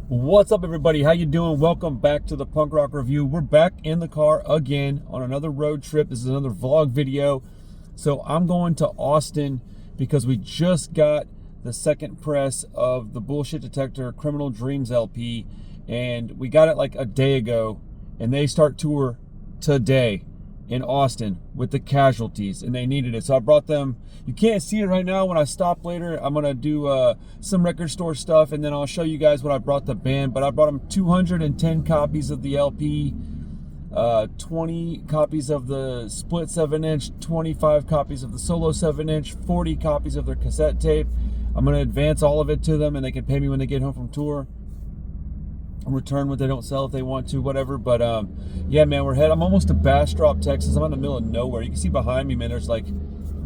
What's up, everybody? How you doing? Welcome back to the Punk Rock Review. We're back in the car again on another road trip. This is another vlog video. So I'm going to Austin because we just got the second press of the Bullshit Detector Criminal Dreams LP, and we got it like a day ago, and they start tour today in Austin with the Casualties, and they needed it. So I brought them. You can't see it right now. When I stop later, I'm gonna do some record store stuff, and then I'll show you guys what I brought the band. But I brought them 210 copies of the LP, 20 copies of the split 7-inch, 25 copies of the solo 7-inch, 40 copies of their cassette tape. I'm gonna advance all of it to them, and they can pay me when they get home from tour. Return what they don't sell if they want to, whatever. But yeah, man, I'm almost to Bastrop, Texas. I'm out in the middle of nowhere. You can see behind me, man, there's like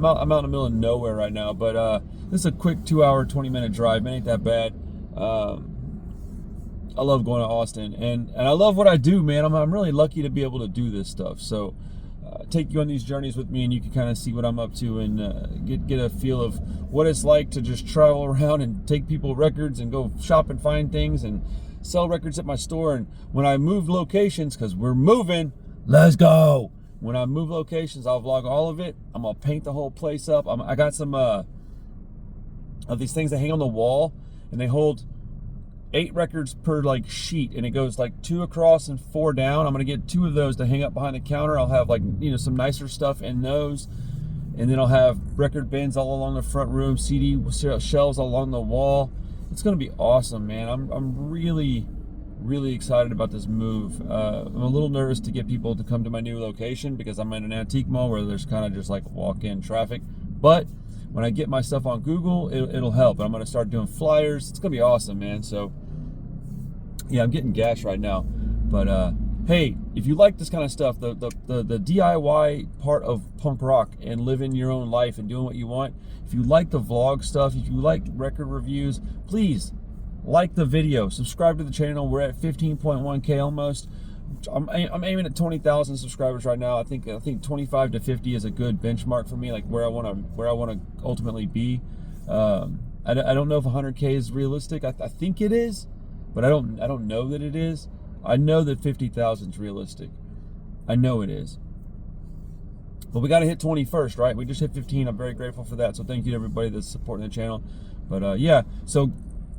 I'm out in the middle of nowhere right now. But this is a quick 2-hour 20-minute drive, man. Ain't that bad. I love going to Austin, and I love what I do, man. I'm really lucky to be able to do this stuff. So take you on these journeys with me, and you can kind of see what I'm up to, and get a feel of what it's like to just travel around and take people records and go shop and find things and sell records at my store. And when I move locations, because we're moving, let's go. When I move locations, I'll vlog all of it. I'm gonna paint the whole place up. I got some of these things that hang on the wall, and they hold 8 records per like sheet, and it goes like 2 across and 4 down. I'm gonna get 2 of those to hang up behind the counter. I'll have like, you know, some nicer stuff in those, and then I'll have record bins all along the front room, CD shelves along the wall. It's gonna be awesome, man. I'm really excited about this move. I'm a little nervous to get people to come to my new location because I'm in an antique mall where there's kind of just like walk-in traffic. But when I get my stuff on Google, it'll help. And I'm gonna start doing flyers. It's gonna be awesome, man. So yeah, I'm getting gas right now. But hey, if you like this kind of stuff, the DIY part of punk rock and living your own life and doing what you want, if you like the vlog stuff, if you like record reviews, please like the video, subscribe to the channel. We're at 15.1K almost. I'm aiming at 20,000 subscribers right now. I think 25 to 50 is a good benchmark for me, like where I want to ultimately be. I don't know if 100K is realistic. I think it is, but I don't know that it is. I know that 50,000 is realistic. I know it is. But we got to hit 20 first, right? We just hit 15. I'm very grateful for that. So thank you to everybody that's supporting the channel. But yeah, so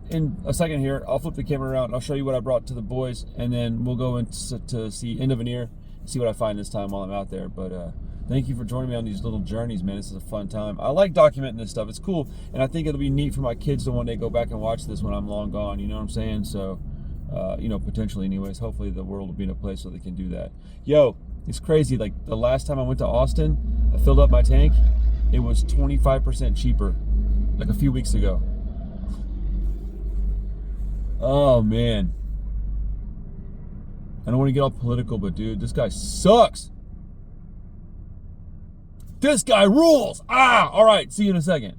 in a second here, I'll flip the camera around. I'll show you what I brought to the boys, and then we'll go to see End of an Ear, see what I find this time while I'm out there. But thank you for joining me on these little journeys, man. This is a fun time. I like documenting this stuff. It's cool, and I think it'll be neat for my kids to one day go back and watch this when I'm long gone. You know what I'm saying? So, you know, potentially anyways. Hopefully the world will be in a place so they can do that. Yo, it's crazy. Like the last time I went to Austin, I filled up my tank. It was 25% cheaper, like a few weeks ago. Oh man, I don't want to get all political, but dude, this guy sucks. This guy rules. All right, see you in a second.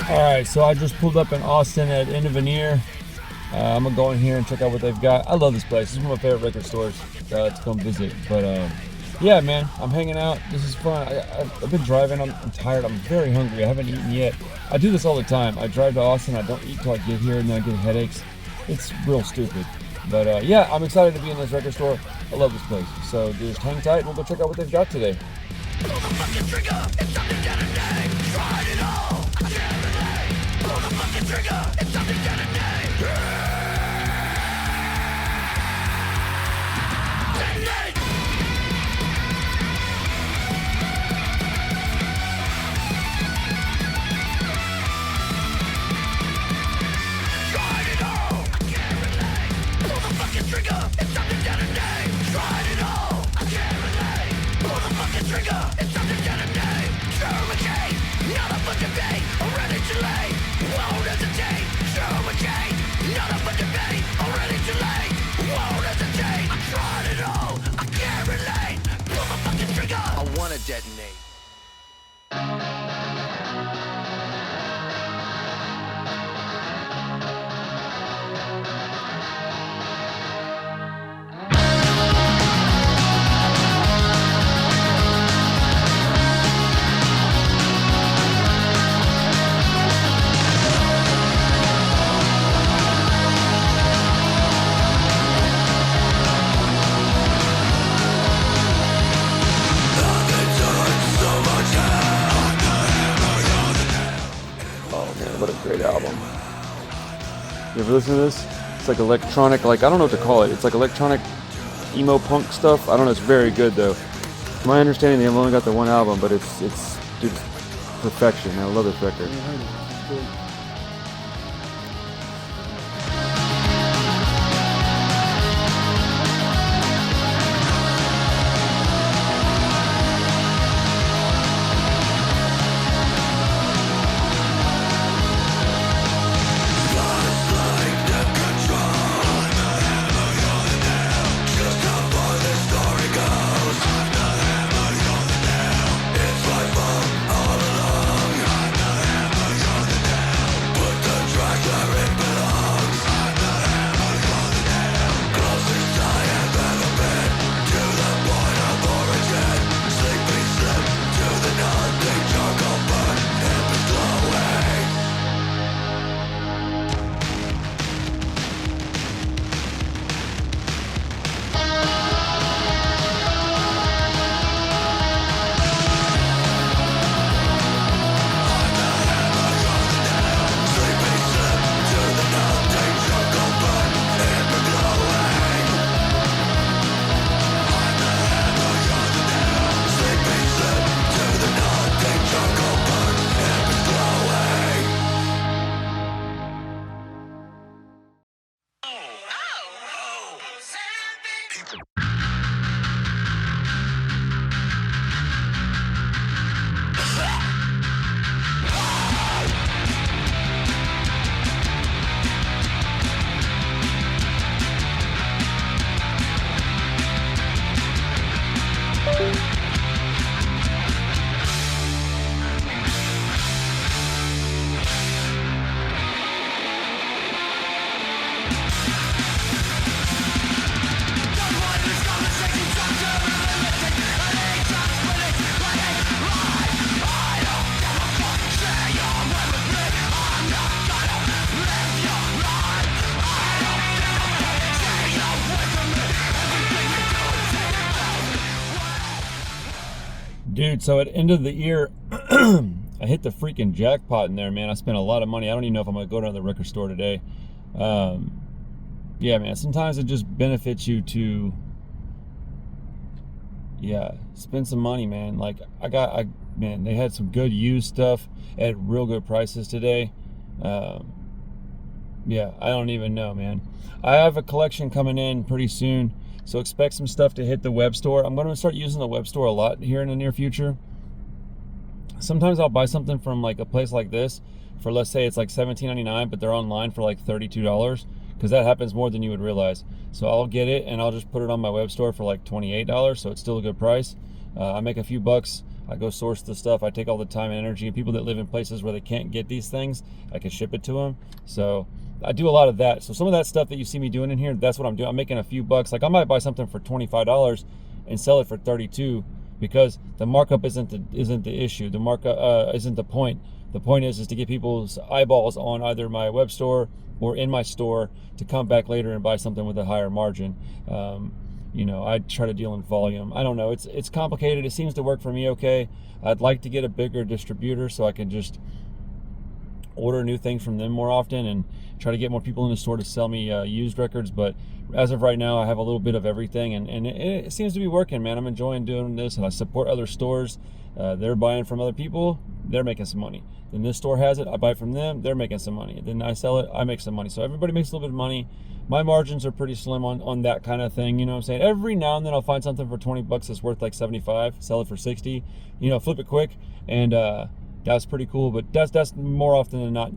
All right, so I just pulled up in Austin at End of an Ear. I'm gonna go in here and check out what they've got. I love this place. This is one of my favorite record stores to come visit. But yeah, man, I'm hanging out. This is fun. I've been driving. I'm tired. I'm very hungry. I haven't eaten yet. I do this all the time. I drive to Austin. I don't eat till I get here, and then I get headaches. It's real stupid. But yeah, I'm excited to be in this record store. I love this place. So just hang tight, and we'll go check out what they've got today. Pull the fucking trigger. It's time to get a name. Tried it all. I can't relate. Pull the fucking trigger. It's time to get a name. Detonate. You ever listen to this? It's like electronic, like, I don't know what to call it. It's like electronic emo punk stuff. I don't know, it's very good though. To my understanding, they've only got the one album, but it's perfection. I love this record. Dude, so at end of the year, I hit the freaking jackpot in there, man. I spent a lot of money. I don't even know if I'm going to go down to the record store today. Yeah, man, sometimes it just benefits you to, spend some money, man. Like, man, they had some good used stuff at real good prices today. Yeah, I don't even know, man. I have a collection coming in pretty soon, so expect some stuff to hit the web store. I'm going to start using the web store a lot here in the near future. Sometimes I'll buy something from like a place like this for, let's say it's like $17.99, but they're online for like $32, because that happens more than you would realize. So I'll get it and I'll just put it on my web store for like $28, so it's still a good price. I make a few bucks. I go source the stuff. I take all the time and energy. And people that live in places where they can't get these things, I can ship it to them. So I do a lot of that. So some of that stuff that you see me doing in here, that's what I'm doing. I'm making a few bucks. Like I might buy something for $25 and sell it for $32, because the markup isn't the issue. The markup isn't the point. The point is to get people's eyeballs on either my web store or in my store to come back later and buy something with a higher margin. You know, I try to deal in volume. I don't know. It's complicated. It seems to work for me okay. I'd like to get a bigger distributor so I can just order new things from them more often and try to get more people in the store to sell me used records. But as of right now, I have a little bit of everything, and it seems to be working, man. I'm enjoying doing this, and I support other stores. They're buying from other people, they're making some money. Then this store has it, I buy from them, they're making some money. Then I sell it, I make some money. So everybody makes a little bit of money. My margins are pretty slim on that kind of thing, you know what I'm saying? Every now and then I'll find something for 20 bucks that's worth like 75, sell it for 60, you know, flip it quick, and that's pretty cool. But that's more often than not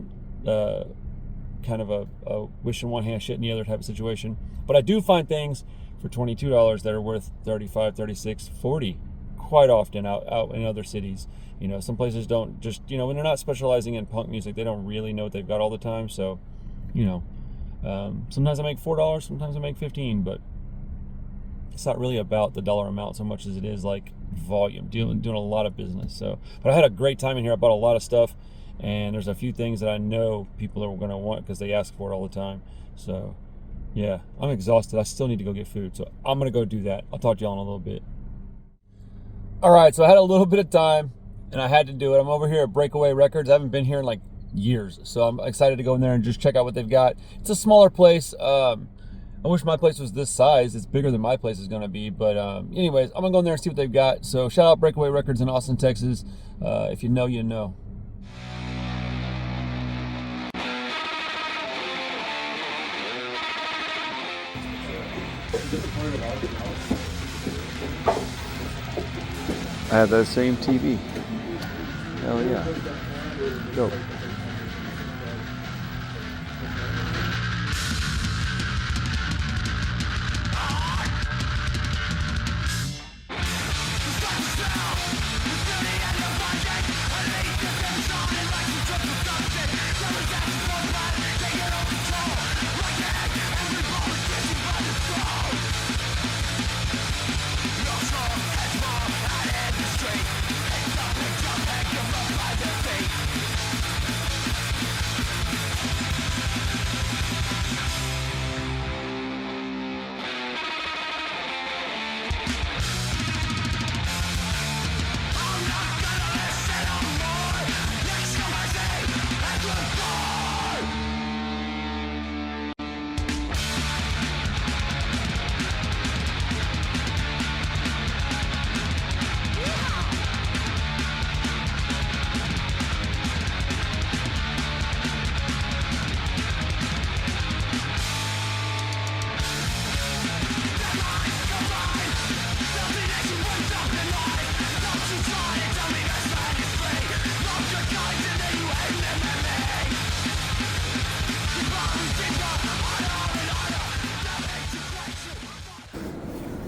kind of a wish in one hand, shit in the other type of situation. But I do find things for $22 that are worth 35, 36, 40 quite often out in other cities. You know, some places don't just, you know, when they're not specializing in punk music, they don't really know what they've got all the time. So, you know, sometimes I make $4, sometimes I make 15, but it's not really about the dollar amount so much as it is like volume, doing a lot of business. So, but I had a great time in here. I bought a lot of stuff, and there's a few things that I know people are going to want because they ask for it all the time. So yeah, I'm exhausted. I still need to go get food, so I'm going to go do that. I'll talk to y'all in a little bit. All right, so I had a little bit of time and I had to do it. I'm over here at Breakaway Records. I haven't been here in like years. So I'm excited to go in there and just check out what they've got. It's a smaller place. I wish my place was this size. It's bigger than my place is going to be. But anyways, I'm going to go in there and see what they've got. So shout out Breakaway Records in Austin, Texas. If you know, you know. I have that same TV. Hell yeah. Dope.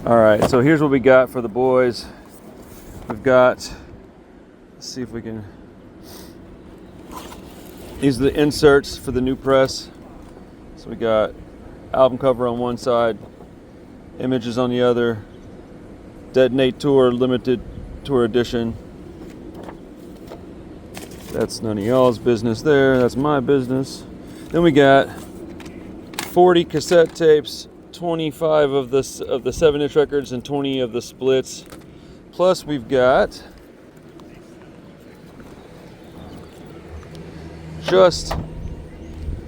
All right, so here's what we got for the boys. We've got, let's see if we can, these are the inserts for the new press. So we got album cover on one side, images on the other, Detonate Tour Limited Tour Edition. That's none of y'all's business there, that's my business. Then we got 40 cassette tapes, 25 of the 7-inch records and 20 of the splits. Plus we've got just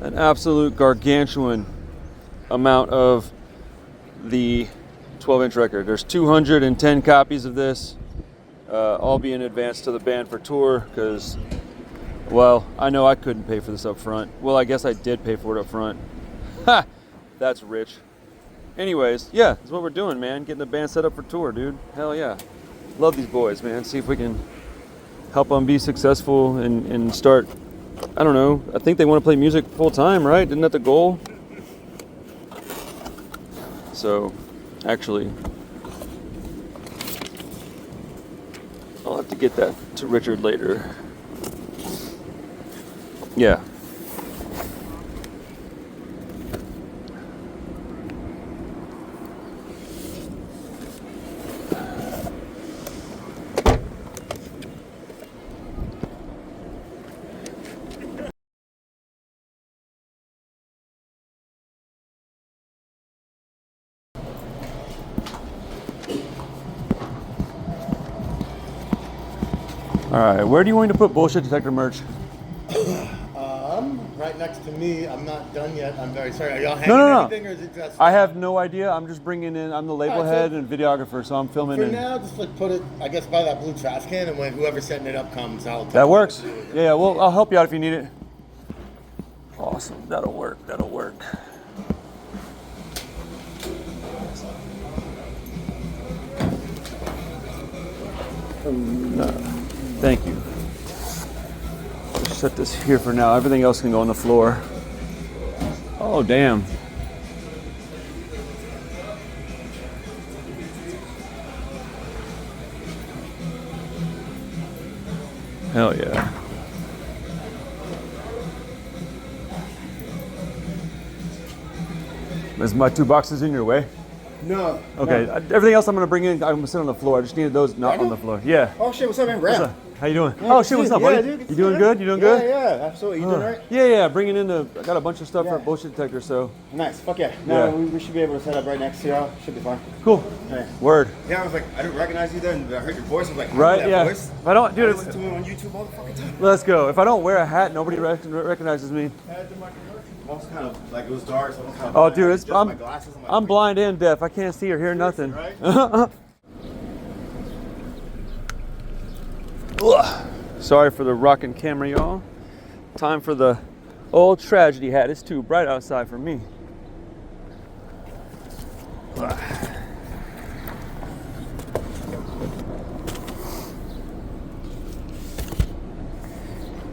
an absolute gargantuan amount of the 12-inch record. There's 210 copies of this, all being advanced to the band for tour because, well, I know I couldn't pay for this up front. Well, I guess I did pay for it up front. Ha! That's rich. Anyways, yeah, that's what we're doing, man. Getting the band set up for tour, dude. Hell yeah. Love these boys, man. See if we can help them be successful and start, I don't know, I think they want to play music full time, right? Isn't that the goal? So, actually, I'll have to get that to Richard later. Yeah. All right, where do you want to put Bullshit Detector merch? Right next to me. I'm not done yet. I'm very sorry. Are y'all hanging anything, or is it just? I have no idea. I'm just bringing in. I'm the label Alright, head so and videographer, so I'm filming. For now, just like put it, I guess, by that blue trash can, and when whoever's setting it up comes, I'll. That works. Yeah, well, I'll help you out if you need it. Awesome. That'll work. That'll work. No, thank you. Just set this here for now. Everything else can go on the floor. Oh, damn. Hell yeah. Is my 2 boxes in your way? No. Okay, No. everything else I'm gonna bring in, I'm gonna sit on the floor. I just needed those not on the floor. Yeah. Oh shit! What's up, man? Grab. How How you doing? Yeah, Oh shit, what's up, buddy? dude, You doing good? You doing good? Yeah, absolutely. You doing all right? Yeah. Bringing in I got a bunch of stuff for Yeah. bullshit detector, so. Nice. Fuck yeah. No, Yeah. we should be able to set up right next to y'all. Should be fine. Cool. Hey. Word. Yeah, I was like, I didn't recognize you then. I heard your voice. I was like, I Right? know that Yeah. voice. If I don't, dude. I listen to it on YouTube all the fucking time. Let's go. If I don't wear a hat, nobody recognizes me. I was kind of like, it was dark, so I'm kind of Oh, dude, just my glasses. Like, I'm blind and deaf. I can't see or hear nothing. Right? Ugh. Sorry for the rocking camera, y'all. Time for the old tragedy hat. It's too bright outside for me. Ugh.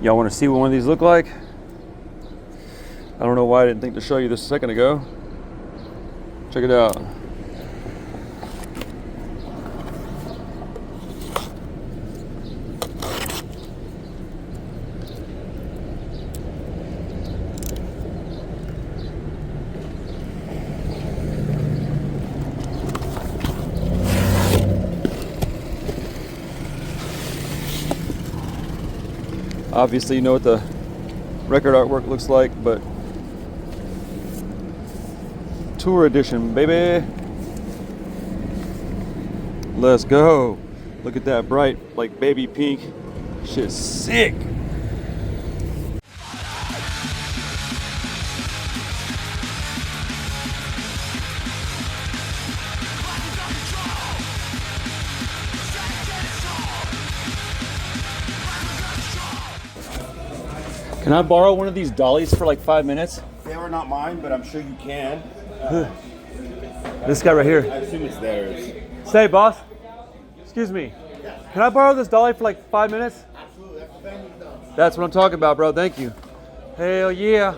Y'all want to see what one of these look like? I don't know why I didn't think to show you this a second ago. Check it out. Obviously, you know what the record artwork looks like, but tour edition, baby. Let's go. Look at that bright, like baby pink. Shit's sick. Can I borrow one of these dollies for like 5 minutes? They were not mine, but I'm sure you can. This guy right here. I assume it's theirs. Say, boss. Excuse me. Can I borrow this dolly for like 5 minutes? Absolutely. That's what I'm talking about, bro. Thank you. Hell yeah.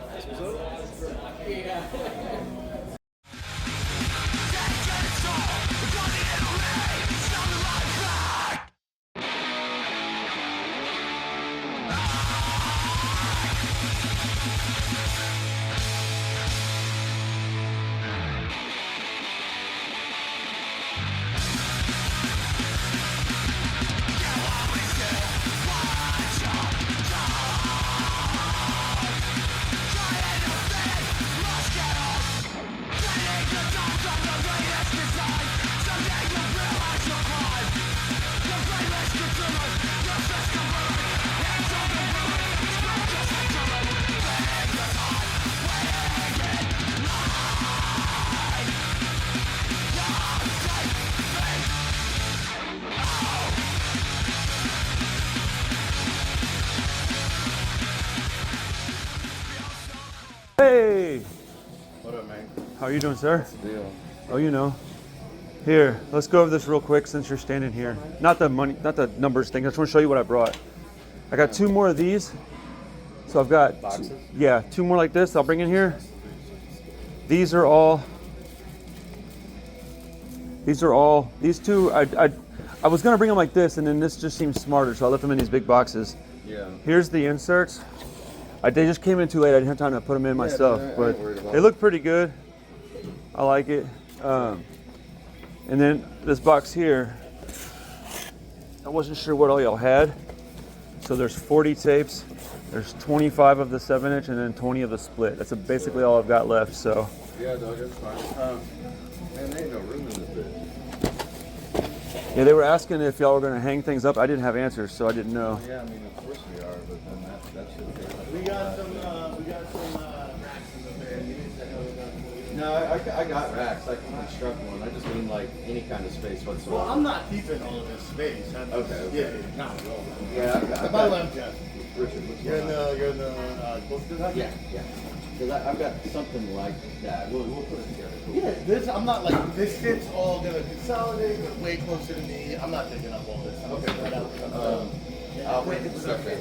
Hey. What up, man? How are you doing, sir? What's the deal? Oh, you know. Here, let's go over this real quick since you're standing here. Not the money, not the numbers thing. I just want to show you what I brought. I got 2 more of these. So I've got Boxes? yeah, 2 more like this. I'll bring in here. These are all. These 2. I was gonna bring them like this, and then this just seems smarter, so I left them in these big boxes. Yeah. Here's the inserts. They just came in too late. I didn't have time to put them in myself, I ain't but worried about they look pretty good. I like it. And then this box here, I wasn't sure what all y'all had. So there's 40 tapes. There's 25 of the 7-inch and then 20 of the split. That's basically all I've got left. So. Yeah, dog, that's fine. Man, there ain't no room in this bitch. Yeah, they were asking if y'all were gonna hang things up. I didn't have answers, so I didn't know. Yeah, I mean, of course we are, but then that should be. We got some racks in the bed. No, I got racks. I can construct one. I just mean like any kind of space whatsoever. Well, I'm not deep in all of this space. Okay. Yeah, not at all. Yeah, I By the got. way, I'm Jeff. Richard, what's You're going in on? the book design? Yeah. Because I've got something like that. We'll put it together. Yeah, I'm not like, this shit's all gonna consolidate, but way closer to me. I'm not picking up all this. I'm Okay. picking that out. I'll bring it stuff in.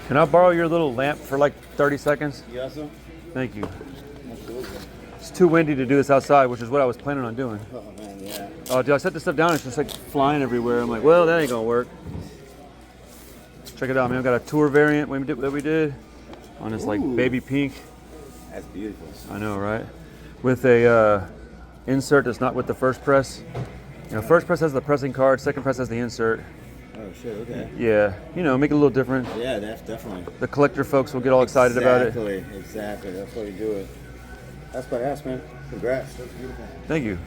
Can I borrow your little lamp for like 30 seconds? Yes, sir. Thank you. Absolutely. It's too windy to do this outside, which is what I was planning on doing. Oh man, yeah. Oh, dude, I set this stuff down. It's just like flying everywhere. I'm like, well, that ain't gonna work. Check it out, man. We got a tour variant that we did on this like baby pink. That's beautiful. I know, right? With a insert that's not with the first press. You know, first press has the pressing card. Second press has the insert. Oh shit. Okay. Yeah, you know, make it a little different. Yeah, that's definitely. The collector folks will get all excited about it. Exactly. That's why you do it. That's badass, man. Congrats. That's beautiful. Thank you.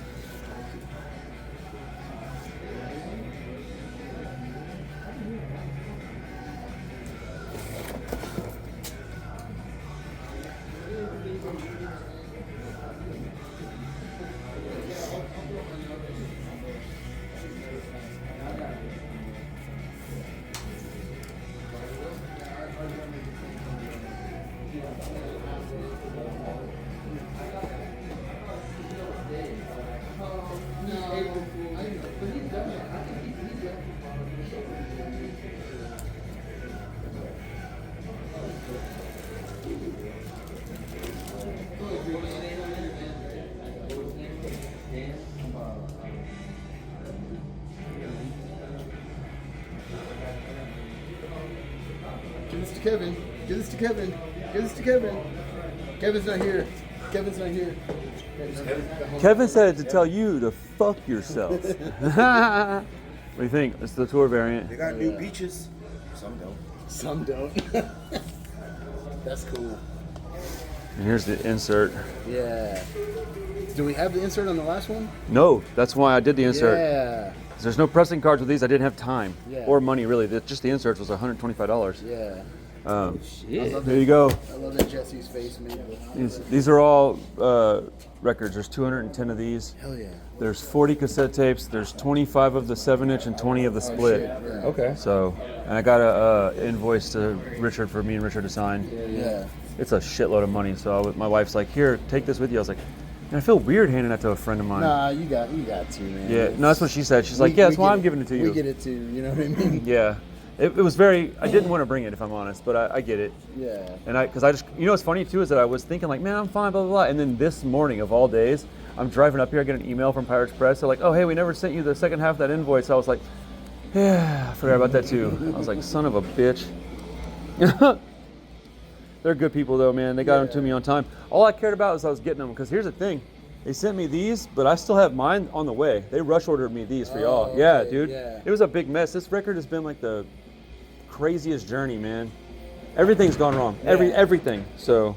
Give this to Kevin. Give this to Kevin. Give this to Kevin. Kevin's not here. Kevin's not here. Kevin said to tell you to fuck yourself. What do you think? It's the tour variant. They got new beaches. Some don't. Some don't. That's cool. And here's the insert. Yeah. Do we have the insert on the last one? No, that's why I did the insert. Yeah. There's no pressing cards with these. I didn't have time or money, really. Just the inserts was $125. Yeah. There you go. I love that Jesse's face made. These are all records. There's 210 of these. Hell yeah. There's 40 cassette tapes. There's 25 of the 7-inch and 20 of the split. Yeah. Okay. So, and I got a invoice to Richard for me and Richard to sign. Yeah. It's a shitload of money. So my wife's like, "Here, take this with you." I was like, "Man, I feel weird handing that to a friend of mine." Nah, you got to, man. Yeah, no, that's what she said. She's like, "Yeah, that's why I'm giving it to you." We get it too. You know what I mean? Yeah. It was very. I didn't want to bring it, if I'm honest, but I get it. Yeah. And because I just, you know, what's funny too is that I was thinking like, man, I'm fine, blah blah blah. And then this morning of all days, I'm driving up here. I get an email from Pirates Press. They're like, "Oh, hey, we never sent you the second half of that invoice." I was like, "Yeah, I forgot about that too." I was like, "Son of a bitch." They're good people though, man. They got them to me on time. All I cared about was I was getting them. Because here's the thing, they sent me these, but I still have mine on the way. They rush ordered me these for y'all. Okay, Yeah, dude. yeah. It was a big mess. This record has been like the craziest journey, man. Everything's gone wrong. Yeah. Everything. So.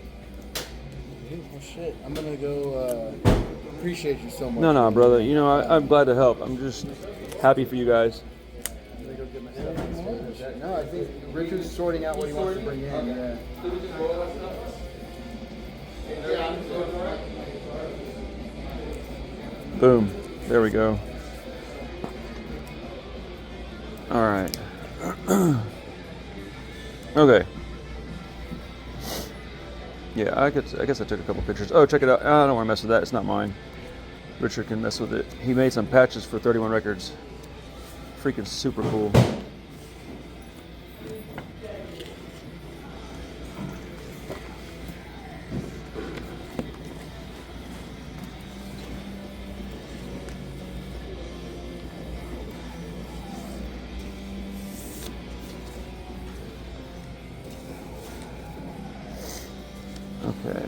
Well, shit. I'm gonna go. Appreciate you so much. No, brother. You know, I'm glad to help. I'm just happy for you guys. I'm gonna go get my stuff. No, I think Richard's sorting out what he wants to bring in. Yeah. Boom. There we go. All right. Okay. Yeah, I guess I took a couple pictures. Oh, check it out. I don't want to mess with that. It's not mine. Richard can mess with it. He made some patches for 31 Records. Freaking super cool. Okay.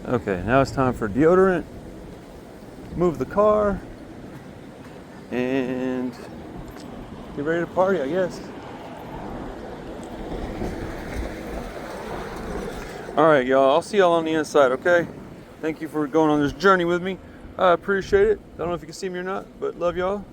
Okay, now it's time for deodorant, move the car, and get ready to party, I guess. All right, y'all. I'll see y'all on the inside, okay? Thank you for going on this journey with me. I appreciate it. I don't know if you can see me or not, but love y'all.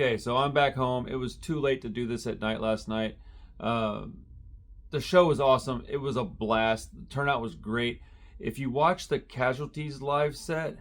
Okay, so I'm back home. It was too late to do this at night last night. The show was awesome. It was a blast. The turnout was great. If you watch the Casualties live set,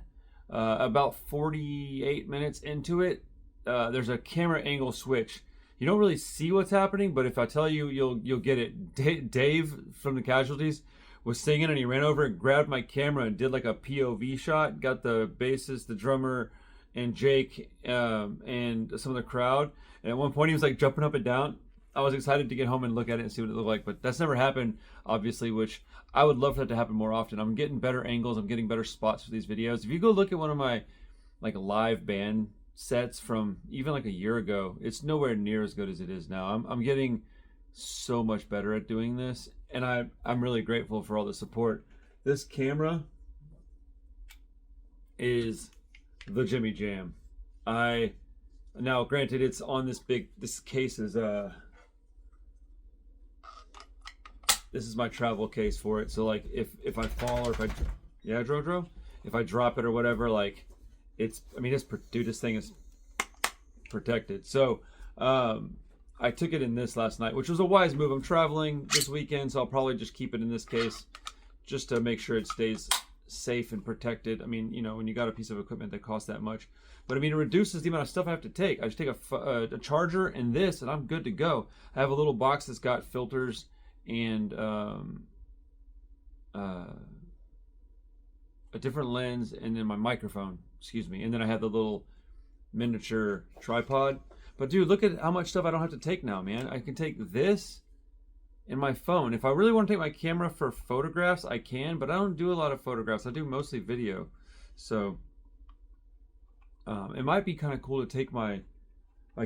about 48 minutes into it, there's a camera angle switch. You don't really see what's happening, but if I tell you, you'll get it. Dave from the Casualties was singing, and he ran over and grabbed my camera and did like a POV shot. Got the bassist, the drummer, and Jake, and some of the crowd. And at one point, he was like jumping up and down. I was excited to get home and look at it and see what it looked like, but that's never happened, obviously, which I would love for that to happen more often. I'm getting better angles. I'm getting better spots for these videos. If you go look at one of my like live band sets from even like a year ago, it's nowhere near as good as it is now. I'm getting so much better at doing this, and I'm really grateful for all the support. This camera is the Jimmy Jam. Now granted, it's on this case is this is my travel case for it. So like if I fall, or if I drop it or whatever, like dude, this thing is protected. So I took it in this last night, which was a wise move. I'm traveling this weekend, so I'll probably just keep it in this case just to make sure it stays safe and protected. I mean, you know, when you got a piece of equipment that costs that much, but I mean, it reduces the amount of stuff I have to take. I just take a charger and this, and I'm good to go. I have a little box that's got filters and a different lens, and then my microphone, and then I have the little miniature tripod. But dude, look at how much stuff I don't have to take now, man. I can take this and my phone. If I really want to take my camera for photographs, I can, but I don't do a lot of photographs. I do mostly video. So it might be kind of cool to take my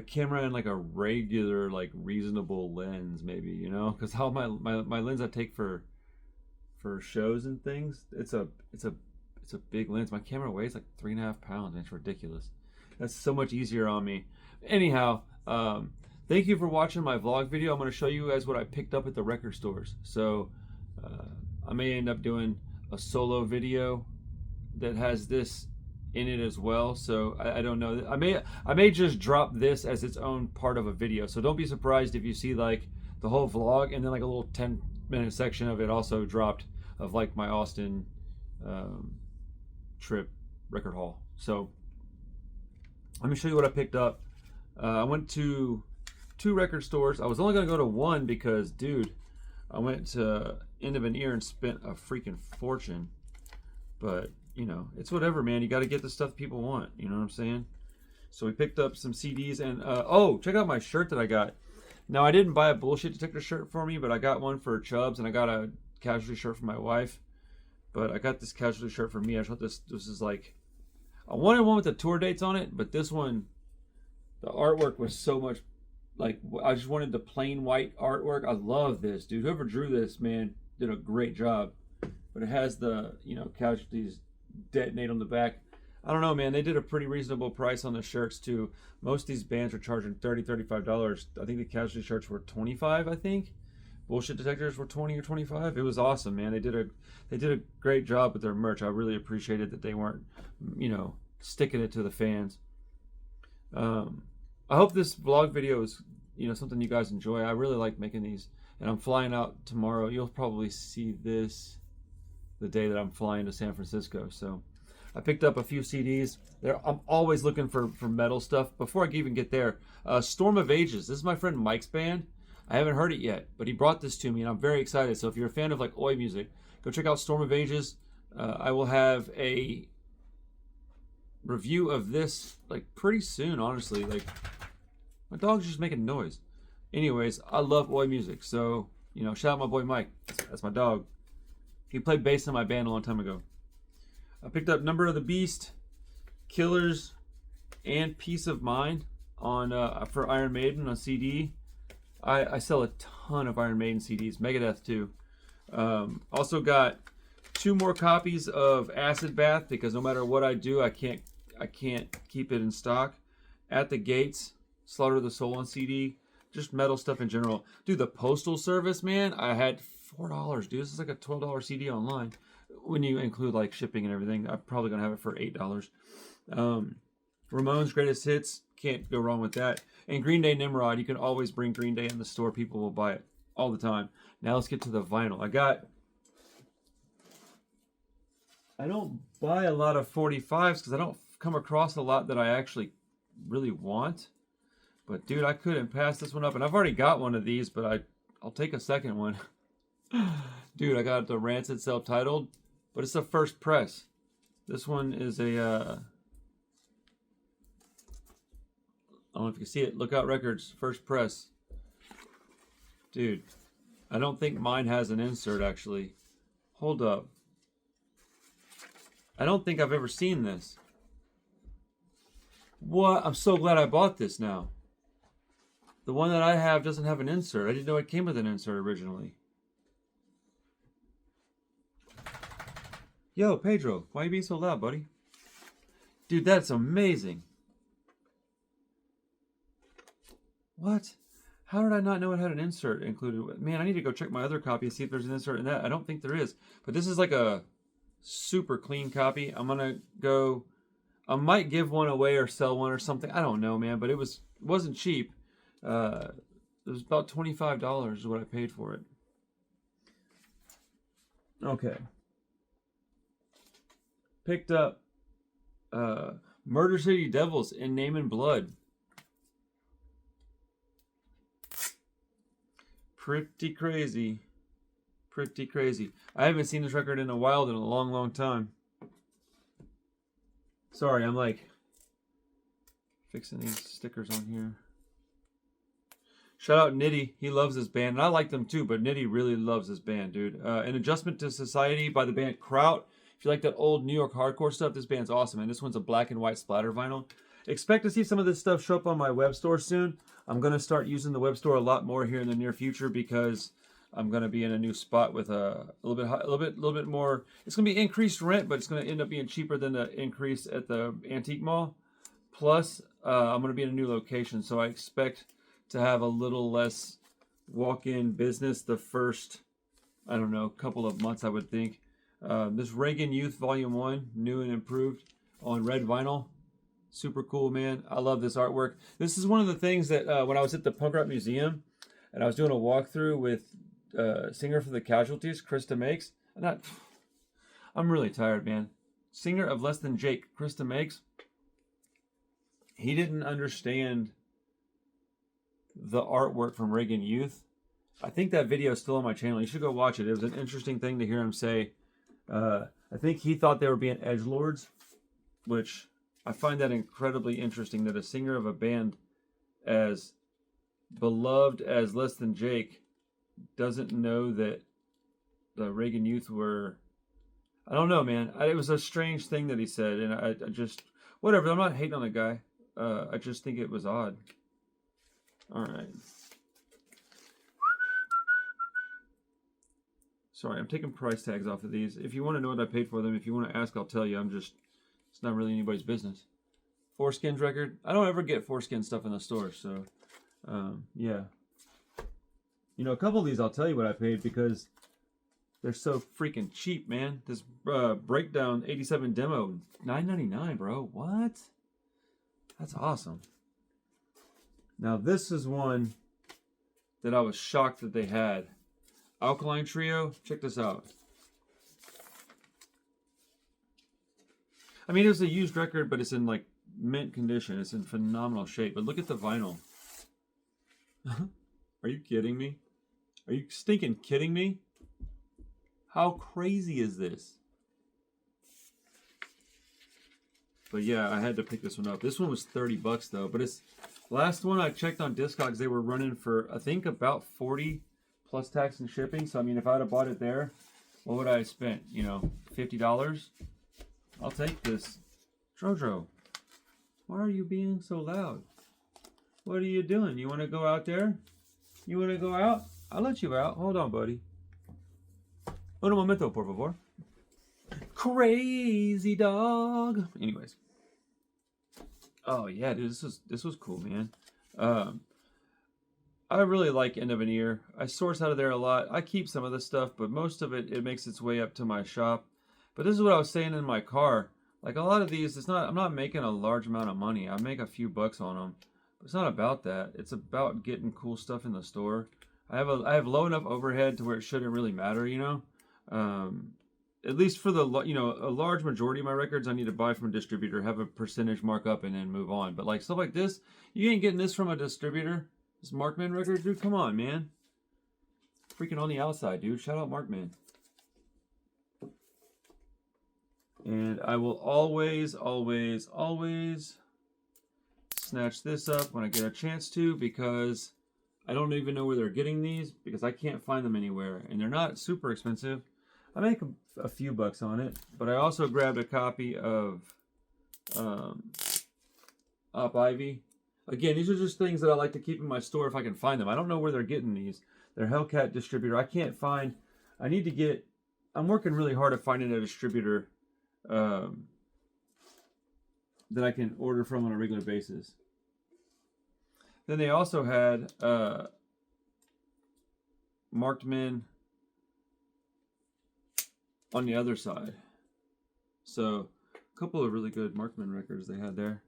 camera in like a regular, like reasonable lens, maybe, you know, because how my lens I take for shows and things, it's a big lens. My camera weighs like 3.5 pounds, and it's ridiculous. That's so much easier on me. Anyhow, thank you for watching my vlog video. I'm going to show you guys what I picked up at the record stores. So I may end up doing a solo video that has this in it as well. So I don't know. I may just drop this as its own part of a video. So don't be surprised if you see like the whole vlog and then like a little 10-minute section of it also dropped of like my Austin trip record haul. So let me show you what I picked up. I went to 2 record stores. I was only going to go to one because, dude, I went to End of an Ear and spent a freaking fortune. But, you know, it's whatever, man. You got to get the stuff people want. You know what I'm saying? So we picked up some CDs. And, oh, check out my shirt that I got. Now, I didn't buy a Bullshit Detector shirt for me, but I got one for Chubbs, and I got a Casualty shirt for my wife. But I got this Casualty shirt for me. I thought this is like... I wanted one with the tour dates on it, but this one, the artwork was so much, like, I just wanted the plain white artwork. I love this, dude. Whoever drew this, man, did a great job. But it has the, you know, Casualties detonate on the back. I don't know, man. They did a pretty reasonable price on the shirts, too. Most of these bands are charging $30, $35. I think the Casualty shirts were $25, I think. Bullshit Detectors were $20 or $25. It was awesome, man. They did a great job with their merch. I really appreciated that they weren't, you know, sticking it to the fans. I hope this vlog video is, you know, something you guys enjoy. I really like making these, and I'm flying out tomorrow. You'll probably see this the day that I'm flying to San Francisco. So I picked up a few CDs. I'm always looking for metal stuff. Before I even get there, Storm of Ages. This is my friend Mike's band. I haven't heard it yet, but he brought this to me, and I'm very excited. So if you're a fan of like Oi music, go check out Storm of Ages. I will have a review of this like pretty soon, honestly. Like, my dog's just making noise. Anyways, I love Oi music, so, you know, shout out my boy Mike. That's my dog. He played bass in my band a long time ago. I picked up Number of the Beast, Killers, and Peace of Mind on for Iron Maiden on CD. I sell a ton of Iron Maiden CDs, Megadeth too. Also got 2 more copies of Acid Bath, because no matter what I do, I can't keep it in stock. At the Gates, Slaughter of the Soul on CD, just metal stuff in general. Dude, the Postal Service, man, I had $4, dude. This is like a $12 CD online. When you include like shipping and everything, I'm probably gonna have it for $8. Ramones Greatest Hits, can't go wrong with that. And Green Day Nimrod, you can always bring Green Day in the store. People will buy it all the time. Now let's get to the vinyl. I don't buy a lot of 45s because I don't come across a lot that I actually really want. But dude, I couldn't pass this one up. And I've already got one of these, but I'll take a second one. Dude, I got the Rancid self-titled, but it's the first press. This one is a, I don't know if you can see it. Lookout Records, first press. Dude, I don't think mine has an insert actually. Hold up. I don't think I've ever seen this. What? I'm so glad I bought this now. The one that I have doesn't have an insert. I didn't know it came with an insert originally. Yo, Pedro, why are you being so loud, buddy? Dude, that's amazing. What? How did I not know it had an insert included? Man, I need to go check my other copy and see if there's an insert in that. I don't think there is. But this is like a super clean copy. I'm going to go... I might give one away or sell one or something. I don't know, man. But it wasn't cheap. It was about $25 is what I paid for it. Okay. Picked up Murder City Devils in Name and Blood. Pretty crazy. Pretty crazy. I haven't seen this record in a while, in a long, long time. Sorry, I'm like fixing these stickers on here. Shout out Nitty. He loves this band. And I like them too, but Nitty really loves this band, dude. An Adjustment to Society by the band Kraut. If you like that old New York hardcore stuff, this band's awesome. And this one's a black and white splatter vinyl. Expect to see some of this stuff show up on my web store soon. I'm going to start using the web store a lot more here in the near future because I'm going to be in a new spot with a little bit more. It's going to be increased rent, but it's going to end up being cheaper than the increase at the antique mall. Plus, I'm going to be in a new location, so I expect to have a little less walk-in business the first, I don't know, couple of months, I would think. This Reagan Youth Volume 1, new and improved on red vinyl. Super cool, man. I love this artwork. This is one of the things that when I was at the Punk Rock Museum and I was doing a walkthrough with singer for the Casualties, Krista Makes. I'm really tired, man. Singer of Less Than Jake, Krista Makes. He didn't understand the artwork from Reagan Youth. I think that video is still on my channel. You should go watch it. It was an interesting thing to hear him say. I think he thought they were being edgelords, which I find that incredibly interesting that a singer of a band as beloved as Less Than Jake doesn't know that the Reagan Youth were... I don't know, man. It was a strange thing that he said, and I just... Whatever, I'm not hating on the guy. I just think it was odd. Alright. Sorry, I'm taking price tags off of these. If you want to know what I paid for them, if you want to ask, I'll tell you. It's not really anybody's business. Foreskin's record. I don't ever get Foreskin stuff in the store, so yeah. You know, a couple of these I'll tell you what I paid because they're so freaking cheap, man. This Breakdown 87 demo, $9.99, bro. What? That's awesome. Now this is one that I was shocked that they had. Alkaline Trio. Check this out. I mean, it was a used record, but it's in like mint condition. It's in phenomenal shape. But look at the vinyl. Are you kidding me? Are you stinking kidding me? How crazy is this? But yeah, I had to pick this one up. This one was $30 though. But it's last one I checked on Discogs, they were running for I think about 40 plus tax and shipping. So I mean, if I'd have bought it there, what would I have spent? You know, $50. I'll take this. Jojo, why are you being so loud? What are you doing? You want to go out there? You want to go out? I'll let you out. Hold on, buddy. Un momento, por favor. Crazy dog. Anyways. Oh yeah, dude, this was cool, man. I really like End of an Ear. I source out of there a lot. I keep some of this stuff, but most of it makes its way up to my shop. But this is what I was saying in my car Like a lot of these, I'm not making a large amount of money. I make a few bucks on them. But it's not about that. It's about getting cool stuff in the store. I have low enough overhead to where it shouldn't really matter, you know. At least for the, you know, a large majority of my records I need to buy from a distributor, have a percentage markup, and then move on. But like stuff like this, you ain't getting this from a distributor. This Markman record, dude, come on, man. Freaking on the outside, dude. Shout out Markman. And I will always, always, always snatch this up when I get a chance to, because I don't even know where they're getting these, because I can't find them anywhere. And they're not super expensive. I make a few bucks on it, but I also grabbed a copy of Op Ivy. Again, these are just things that I like to keep in my store if I can find them. I don't know where they're getting these. They're Hellcat distributor. I can't find. I need to get. I'm working really hard at finding a distributor that I can order from on a regular basis. Then they also had Markman on the other side. So a couple of really good Markman records they had there.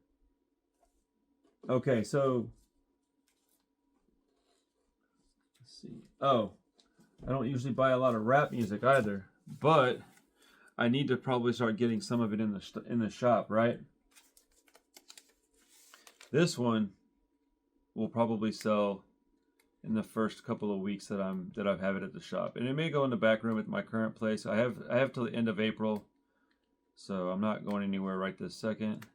Okay, so let's see. Oh, I don't usually buy a lot of rap music either, but I need to probably start getting some of it in the shop, right? This one will probably sell in the first couple of weeks that I've had it at the shop, and it may go in the back room at my current place. I have till the end of April, so I'm not going anywhere right this second.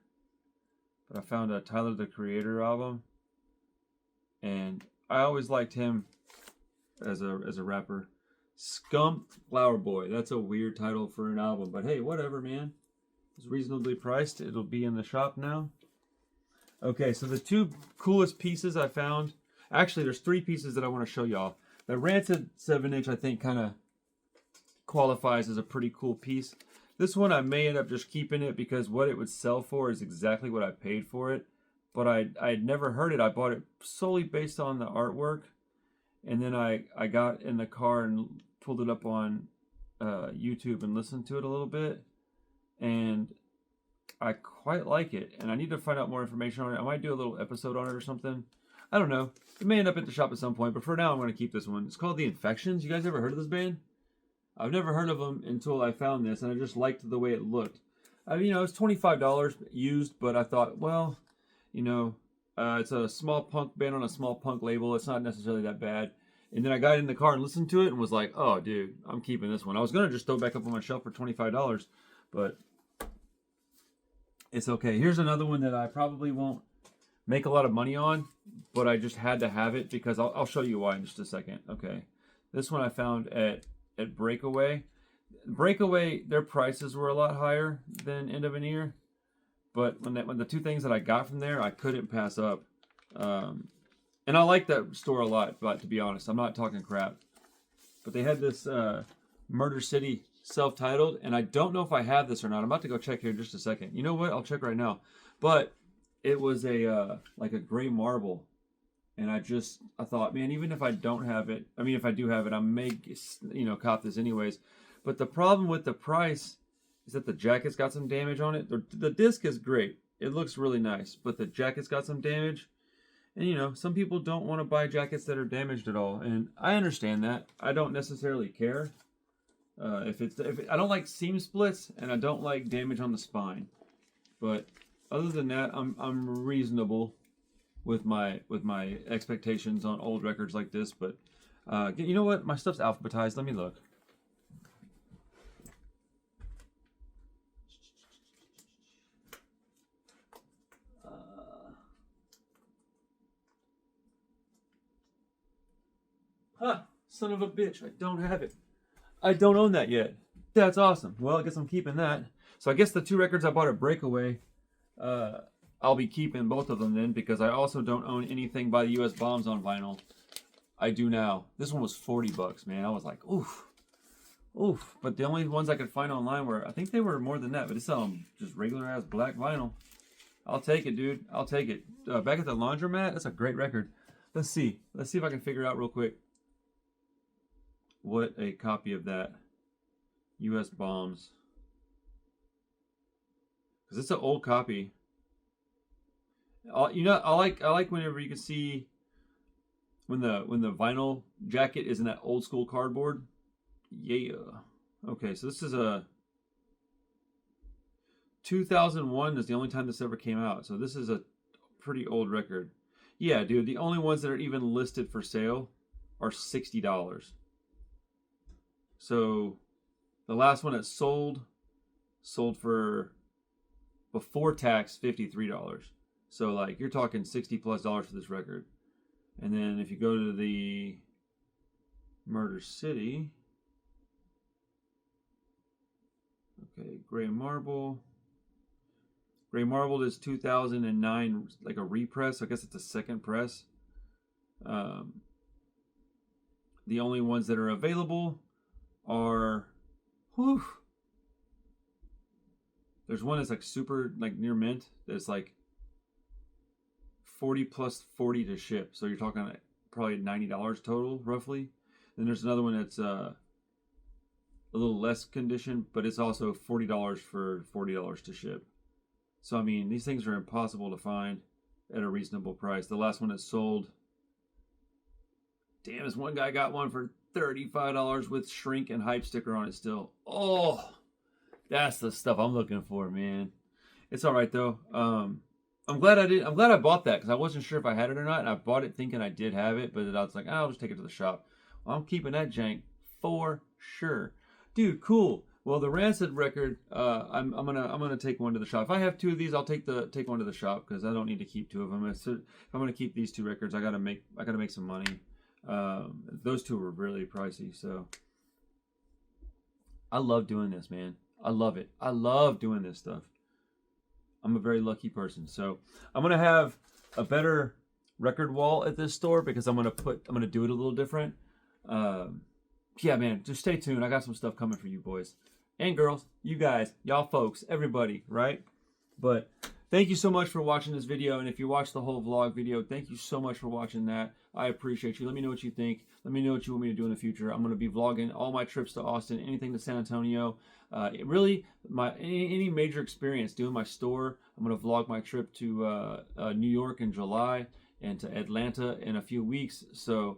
But I found a Tyler the Creator album, and I always liked him as a rapper. Scump Flower Boy. That's a weird title for an album, but hey, whatever, man. It's reasonably priced. It'll be in the shop now. Okay, so the two coolest pieces I found. Actually, there's three pieces that I want to show y'all. The Rancid 7-inch, I think, kind of qualifies as a pretty cool piece. This one, I may end up just keeping it because what it would sell for is exactly what I paid for it. But I'd never heard it. I bought it solely based on the artwork. And then I got in the car and pulled it up on YouTube and listened to it a little bit. And I quite like it. And I need to find out more information on it. I might do a little episode on it or something. I don't know. It may end up at the shop at some point, but for now I'm going to keep this one. It's called The Infections. You guys ever heard of this band? I've never heard of them until I found this, and I just liked the way it looked. You know, it's $25 used, but I thought, well, you know, it's a small punk band on a small punk label. It's not necessarily that bad. And then I got in the car and listened to it and was like, oh, dude, I'm keeping this one. I was going to just throw it back up on my shelf for $25, but it's okay. Here's another one that I probably won't make a lot of money on, but I just had to have it because I'll show you why in just a second. Okay, this one I found at Breakaway. Breakaway, their prices were a lot higher than End of an Ear, but when the two things that I got from there, I couldn't pass up. And I like that store a lot, but to be honest, I'm not talking crap. But they had this Murder City self-titled, and I don't know if I have this or not. I'm about to go check here in just a second. You know what? I'll check right now. But it was like a gray marble, and I thought, man, even if I don't have it, I mean, if I do have it, I may, you know, cop this anyways. But the problem with the price is that the jacket's got some damage on it. The disc is great. It looks really nice, but the jacket's got some damage. And, you know, some people don't want to buy jackets that are damaged at all. And I understand that. I don't necessarily care. I don't like seam splits, and I don't like damage on the spine. But other than that, I'm reasonable with my expectations on old records like this. But you know what? My stuff's alphabetized. Let me look. Son of a bitch, I don't have it. I don't own that yet. That's awesome. Well, I guess I'm keeping that. So I guess the two records I bought at Breakaway, I'll be keeping both of them then, because I also don't own anything by the US Bombs on vinyl. I do now. This one was $40, man. I was like, oof. Oof. But the only ones I could find online were, I think they were more than that, but it's just regular ass black vinyl. I'll take it, dude. I'll take it. Back at the Laundromat, that's a great record. Let's see if I can figure out real quick what a copy of that US Bombs. because it's an old copy. You know, I like whenever you can see when the vinyl jacket is in that old school cardboard. Yeah. Okay, so this is a 2001 is the only time this ever came out. So this is a pretty old record. Yeah, dude, the only ones that are even listed for sale are $60. So the last one that sold for, before tax, $53. So like you're talking $60+ for this record. And then if you go to the Murder City, okay, Gray Marble. Gray Marble is 2009, like a repress. I guess it's a second press. The only ones that are available are, whew, there's one that's like super, like near mint. That's like 40 plus 40 to ship. So you're talking like probably $90 total, roughly. Then there's another one that's a little less condition, but it's also $40 for $40 to ship. So, I mean, these things are impossible to find at a reasonable price. The last one that sold, damn, this one guy got one for $35 with shrink and hype sticker on it still. Oh, that's the stuff I'm looking for, man. It's all right, though. I'm glad I bought that, because I wasn't sure if I had it or not, and I bought it thinking I did have it, but I was like, I'll just take it to the shop. Well, I'm keeping that jank for sure. Dude, cool. Well, the Rancid record, I'm gonna take one to the shop. If I have two of these, I'll take one to the shop, because I don't need to keep two of them. If I'm gonna keep these two records, I gotta make some money. Those two were really pricey, so I love doing this, man. I love it. I love doing this stuff. I'm a very lucky person. So I'm gonna have a better record wall at this store, because I'm gonna do it a little different. Yeah, man, just stay tuned. I got some stuff coming for you boys and girls, you guys, y'all folks, everybody, right? But thank you so much for watching this video. And if you watched the whole vlog video, thank you so much for watching that. I appreciate you. Let me know what you think. Let me know what you want me to do in the future. I'm going to be vlogging all my trips to Austin, anything to San Antonio. Really, any major experience doing my store. I'm going to vlog my trip to New York in July and to Atlanta in a few weeks. So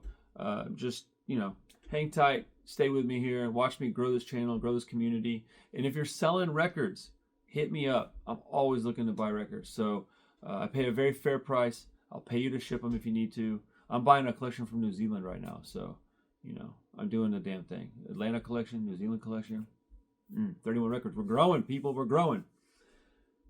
just, you know, hang tight, stay with me here, and watch me grow this channel, grow this community. And if you're selling records, hit me up. I'm always looking to buy records. So I pay a very fair price. I'll pay you to ship them if you need to. I'm buying a collection from New Zealand right now. So, you know, I'm doing the damn thing. Atlanta collection, New Zealand collection. 31 records. We're growing, people. We're growing.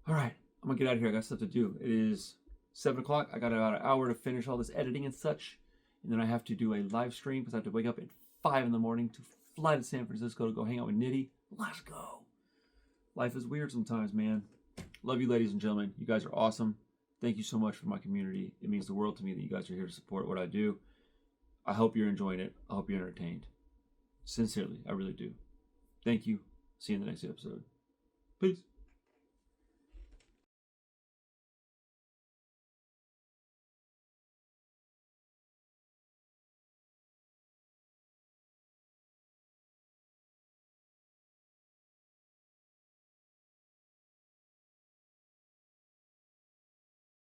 All right. I'm going to get out of here. I got stuff to do. It is 7 o'clock. I got about an hour to finish all this editing and such. And then I have to do a live stream, because I have to wake up at 5 in the morning to fly to San Francisco to go hang out with Nitty. Let's go. Life is weird sometimes, man. Love you, ladies and gentlemen. You guys are awesome. Thank you so much for my community. It means the world to me that you guys are here to support what I do. I hope you're enjoying it. I hope you're entertained. Sincerely, I really do. Thank you. See you in the next episode. Peace.